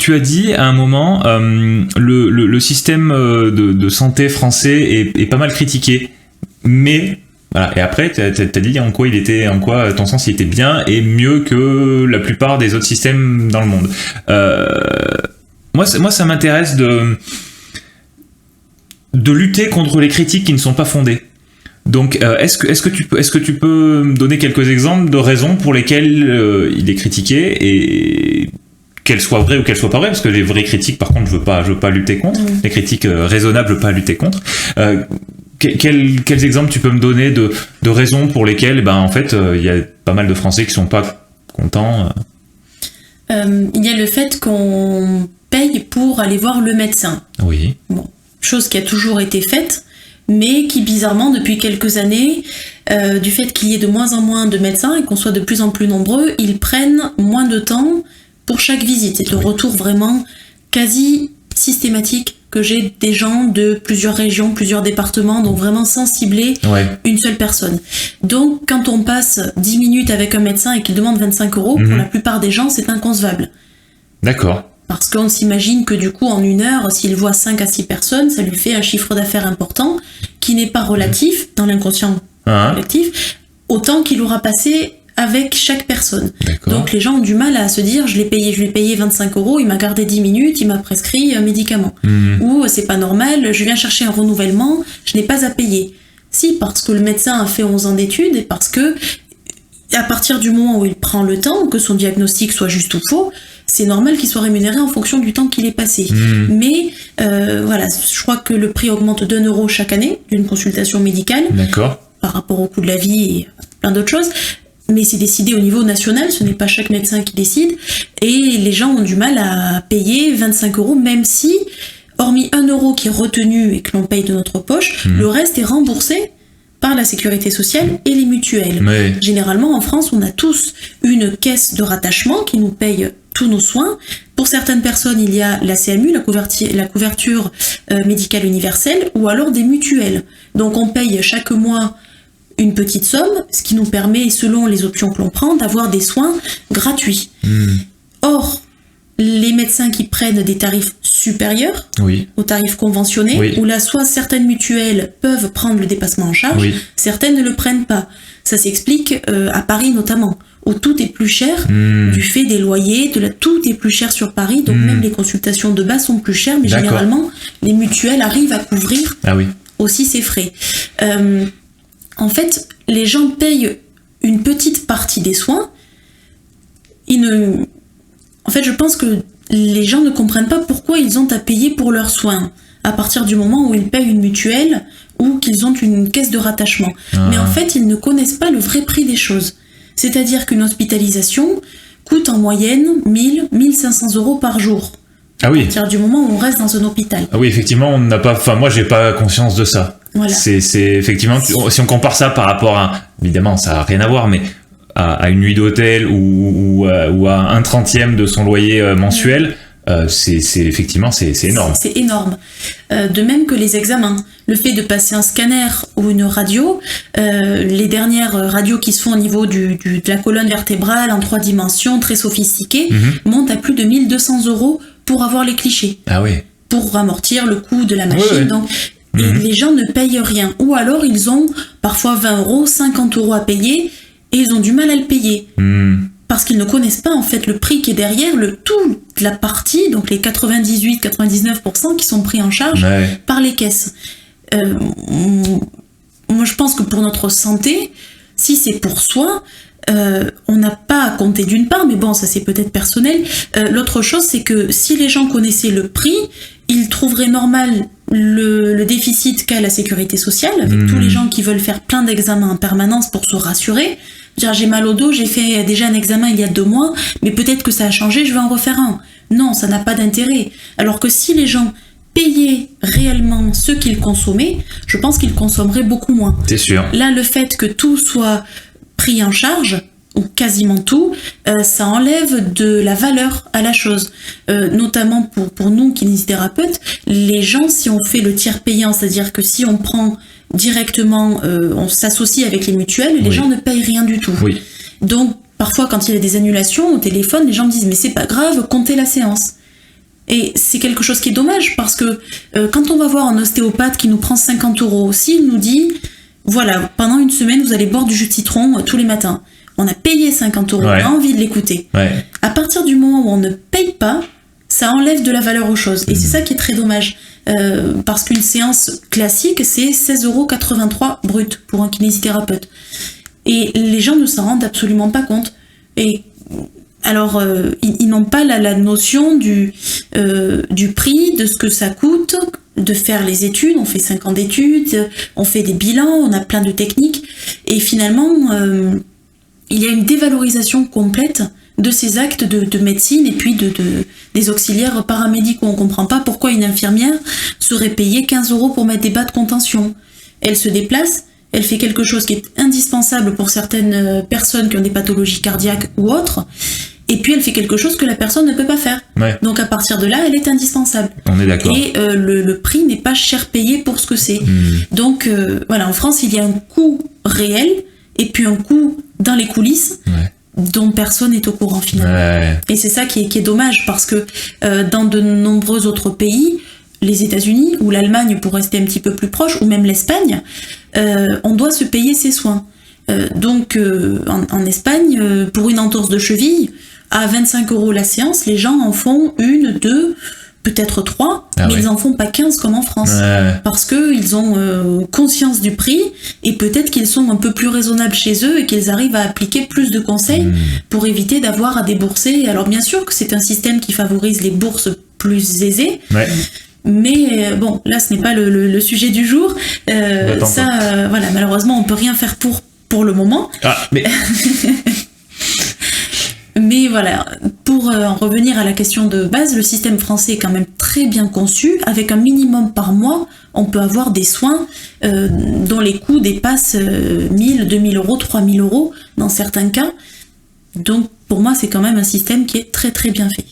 Tu as dit à un moment, le système de santé français est pas mal critiqué, mais voilà. Et après, t'as dit en quoi ton sens il était bien et mieux que la plupart des autres systèmes dans le monde. Moi, ça m'intéresse de lutter contre les critiques qui ne sont pas fondées. Donc, est-ce que tu peux me donner quelques exemples de raisons pour lesquelles il est critiqué et qu'elles soient vraies ou qu'elles soient pas vraies, parce que les vraies critiques, par contre, je veux pas lutter contre. Les critiques raisonnables, je veux pas lutter contre. Quels exemples tu peux me donner de raisons pour lesquelles, en fait, il y a pas mal de Français qui sont pas contents. Il y a le fait qu'on paye pour aller voir le médecin. Oui. Bon, chose qui a toujours été faite, mais qui bizarrement depuis quelques années, du fait qu'il y ait de moins en moins de médecins et qu'on soit de plus en plus nombreux, ils prennent moins de temps pour chaque visite. C'est le retour vraiment quasi systématique que j'ai des gens de plusieurs régions, plusieurs départements, donc vraiment sans cibler une seule personne. Donc quand on passe 10 minutes avec un médecin et qu'il demande 25 €, pour la plupart des gens c'est inconcevable. D'accord. Parce qu'on s'imagine que du coup en une heure, s'il voit 5 à 6 personnes, ça lui fait un chiffre d'affaires important qui n'est pas relatif dans l'inconscient collectif, autant qu'il aura passé avec chaque personne. D'accord. Donc les gens ont du mal à se dire je lui ai payé 25 €, il m'a gardé 10 minutes, il m'a prescrit un médicament. Ou c'est pas normal, je viens chercher un renouvellement, je n'ai pas à payer. Si, parce que le médecin a fait 11 ans d'études et parce que à partir du moment où il prend le temps, que son diagnostic soit juste ou faux, c'est normal qu'il soit rémunéré en fonction du temps qu'il est passé. Mais voilà, je crois que le prix augmente d'1 € chaque année d'une consultation médicale. D'accord. Par rapport au coût de la vie et plein d'autres choses. Mais c'est décidé au niveau national, ce n'est pas chaque médecin qui décide. Et les gens ont du mal à payer 25 €, même si, hormis 1 € qui est retenu et que l'on paye de notre poche, le reste est remboursé par la sécurité sociale et les mutuelles. Ouais. Généralement, en France, on a tous une caisse de rattachement qui nous paye tous nos soins. Pour certaines personnes, il y a la CMU, la couverture médicale universelle, ou alors des mutuelles. Donc on paye chaque mois une petite somme, ce qui nous permet, selon les options que l'on prend, d'avoir des soins gratuits. Or, les médecins qui prennent des tarifs supérieurs aux tarifs conventionnés, où là, soit certaines mutuelles peuvent prendre le dépassement en charge, certaines ne le prennent pas. Ça s'explique à Paris notamment, où tout est plus cher du fait des loyers, tout est plus cher sur Paris, donc même les consultations de base sont plus chères, mais généralement, les mutuelles arrivent à couvrir aussi ces frais. En fait, les gens payent une petite partie des soins. En fait, je pense que les gens ne comprennent pas pourquoi ils ont à payer pour leurs soins à partir du moment où ils payent une mutuelle ou qu'ils ont une caisse de rattachement. Mais en fait, ils ne connaissent pas le vrai prix des choses. C'est-à-dire qu'une hospitalisation coûte en moyenne 1 500 € par jour. Ah oui. À partir du moment où on reste dans un hôpital. Ah oui, effectivement, on n'a pas. Enfin, moi, j'ai pas conscience de ça. Voilà. C'est effectivement, si on compare ça par rapport à, évidemment, ça n'a rien à voir, mais à une nuit d'hôtel ou à 1/30 de son loyer mensuel, c'est effectivement, c'est énorme. C'est énorme. De même que les examens. Le fait de passer un scanner ou une radio, les dernières radios qui se font au niveau de la colonne vertébrale en 3 dimensions, très sophistiquées, montent à plus de 1 200 € pour avoir les clichés. Ah oui. Pour amortir le coût de la machine. Donc, et les gens ne payent rien. Ou alors, ils ont parfois 20 €, 50 € à payer, et ils ont du mal à le payer. Parce qu'ils ne connaissent pas, en fait, le prix qui est derrière, toute la partie, donc les 98-99% qui sont pris en charge par les caisses. Moi, je pense que pour notre santé, si c'est pour soi, on n'a pas à compter d'une part, mais bon, ça c'est peut-être personnel. L'autre chose, c'est que si les gens connaissaient le prix, ils trouveraient normal le déficit qu'a la sécurité sociale, avec tous les gens qui veulent faire plein d'examens en permanence pour se rassurer. Dire, j'ai mal au dos, j'ai fait déjà un examen il y a 2 mois, mais peut-être que ça a changé, je vais en refaire un. Non, ça n'a pas d'intérêt. Alors que si les gens payaient réellement ce qu'ils consommaient, je pense qu'ils consommeraient beaucoup moins. C'est sûr. Là, le fait que tout soit pris en charge, ou quasiment tout, ça enlève de la valeur à la chose. Notamment pour nous, kinésithérapeutes, les gens, si on fait le tiers payant, c'est-à-dire que si on prend directement, on s'associe avec les mutuelles, les gens ne payent rien du tout. Donc, parfois, quand il y a des annulations au téléphone, les gens me disent « mais c'est pas grave, comptez la séance ». Et c'est quelque chose qui est dommage parce que quand on va voir un ostéopathe qui nous prend 50 €, s'il nous dit, voilà, pendant une semaine, vous allez boire du jus de citron tous les matins. On a payé 50 €, on a envie de l'écouter. À partir du moment où on ne paye pas, ça enlève de la valeur aux choses. Et c'est ça qui est très dommage. Parce qu'une séance classique, c'est 16,83 € brut pour un kinésithérapeute. Et les gens ne s'en rendent absolument pas compte. Et alors, ils n'ont pas la notion du prix, de ce que ça coûte, de faire les études. On fait 5 ans d'études, on fait des bilans, on a plein de techniques. Et finalement, il y a une dévalorisation complète de ces actes de médecine et puis des auxiliaires paramédicaux. On ne comprend pas pourquoi une infirmière serait payée 15 € pour mettre des bas de contention. Elle se déplace, elle fait quelque chose qui est indispensable pour certaines personnes qui ont des pathologies cardiaques ou autres, et puis elle fait quelque chose que la personne ne peut pas faire. Donc à partir de là, elle est indispensable. On est d'accord. Et le prix n'est pas cher payé pour ce que c'est. Donc voilà, en France, il y a un coût réel et puis un coût dans les coulisses dont personne n'est au courant finalement. Et c'est ça qui est dommage parce que dans de nombreux autres pays, les États-Unis ou l'Allemagne pour rester un petit peu plus proche, ou même l'Espagne, on doit se payer ses soins. Donc en Espagne, pour une entorse de cheville, à 25 € la séance, les gens en font 1, 2, peut-être 3, mais ils en font pas 15 comme en France. Parce qu'ils ont conscience du prix et peut-être qu'ils sont un peu plus raisonnables chez eux et qu'ils arrivent à appliquer plus de conseils pour éviter d'avoir à débourser. Alors bien sûr que c'est un système qui favorise les bourses plus aisées. Mais bon, là ce n'est pas le sujet du jour. Voilà, malheureusement on peut rien faire pour le moment. Mais voilà, pour en revenir à la question de base, le système français est quand même très bien conçu. Avec un minimum par mois, on peut avoir des soins dont les coûts dépassent 1000, 2000 €, 3000 € dans certains cas. Donc pour moi, c'est quand même un système qui est très très bien fait.